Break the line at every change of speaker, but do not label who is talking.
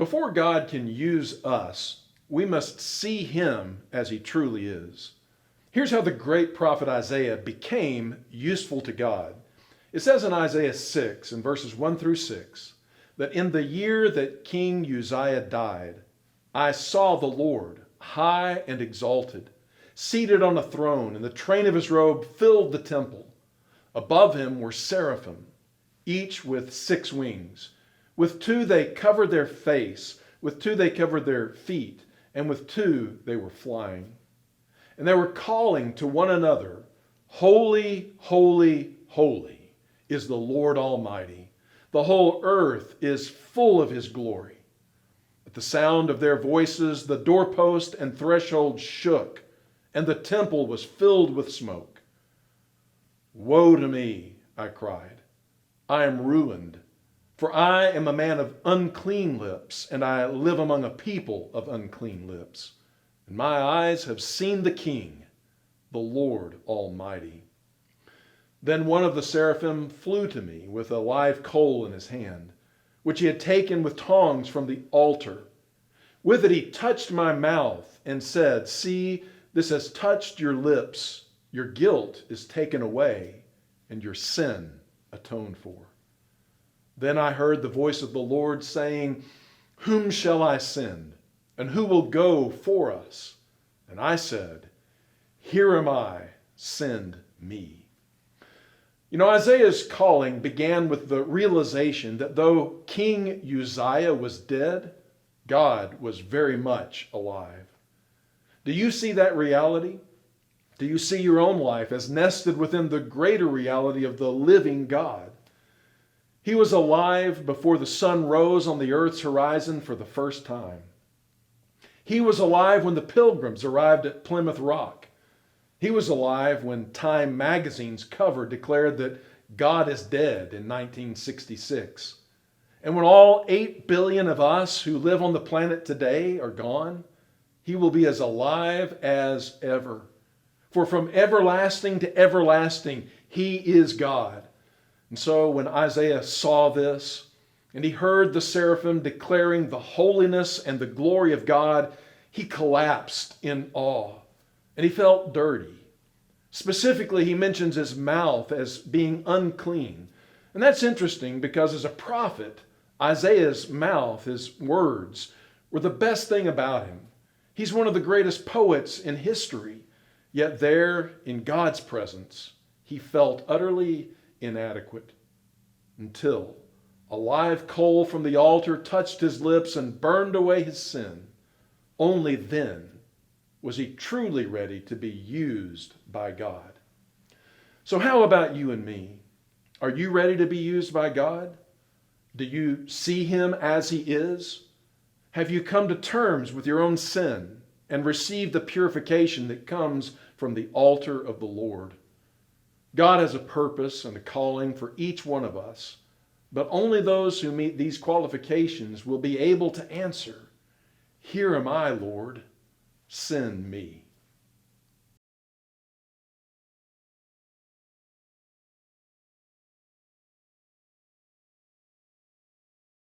Before God can use us, we must see him as he truly is. Here's how the great prophet Isaiah became useful to God. It says in Isaiah 6, in verses 1 through 6, that in the year that King Uzziah died, I saw the Lord high and exalted, seated on a throne, and the train of his robe filled the temple. Above him were seraphim, each with 6 wings. With 2 they covered their face, with 2 they covered their feet, and with 2 they were flying. And they were calling to one another, Holy, holy, holy is the Lord Almighty. The whole earth is full of his glory. At the sound of their voices, the doorpost and threshold shook, and the temple was filled with smoke. Woe to me, I cried. I am ruined, for I am a man of unclean lips, and I live among a people of unclean lips. And my eyes have seen the King, the Lord Almighty. Then one of the seraphim flew to me with a live coal in his hand, which he had taken with tongs from the altar. With it he touched my mouth and said, See, this has touched your lips. Your guilt is taken away, and your sin atoned for. Then I heard the voice of the Lord saying, Whom shall I send? And who will go for us? And I said, Here am I, send me. You know, Isaiah's calling began with the realization that though King Uzziah was dead, God was very much alive. Do you see that reality? Do you see your own life as nested within the greater reality of the living God? He was alive before the sun rose on the earth's horizon for the first time. He was alive when the Pilgrims arrived at Plymouth Rock. He was alive when Time magazine's cover declared that God is dead in 1966. And when all 8 billion of us who live on the planet today are gone, he will be as alive as ever. For from everlasting to everlasting, he is God. And so when Isaiah saw this, and he heard the seraphim declaring the holiness and the glory of God, he collapsed in awe, and he felt dirty. Specifically, he mentions his mouth as being unclean. And that's interesting because as a prophet, Isaiah's mouth, his words, were the best thing about him. He's one of the greatest poets in history, yet there, in God's presence, he felt utterly inadequate until a live coal from the altar touched his lips and burned away his sin. Only then was he truly ready to be used by God. So how about you and me? Are you ready to be used by God? Do you see him as he is? Have you come to terms with your own sin and received the purification that comes from the altar of the Lord? God has a purpose and a calling for each one of us, but only those who meet these qualifications will be able to answer, Here am I, Lord, send me.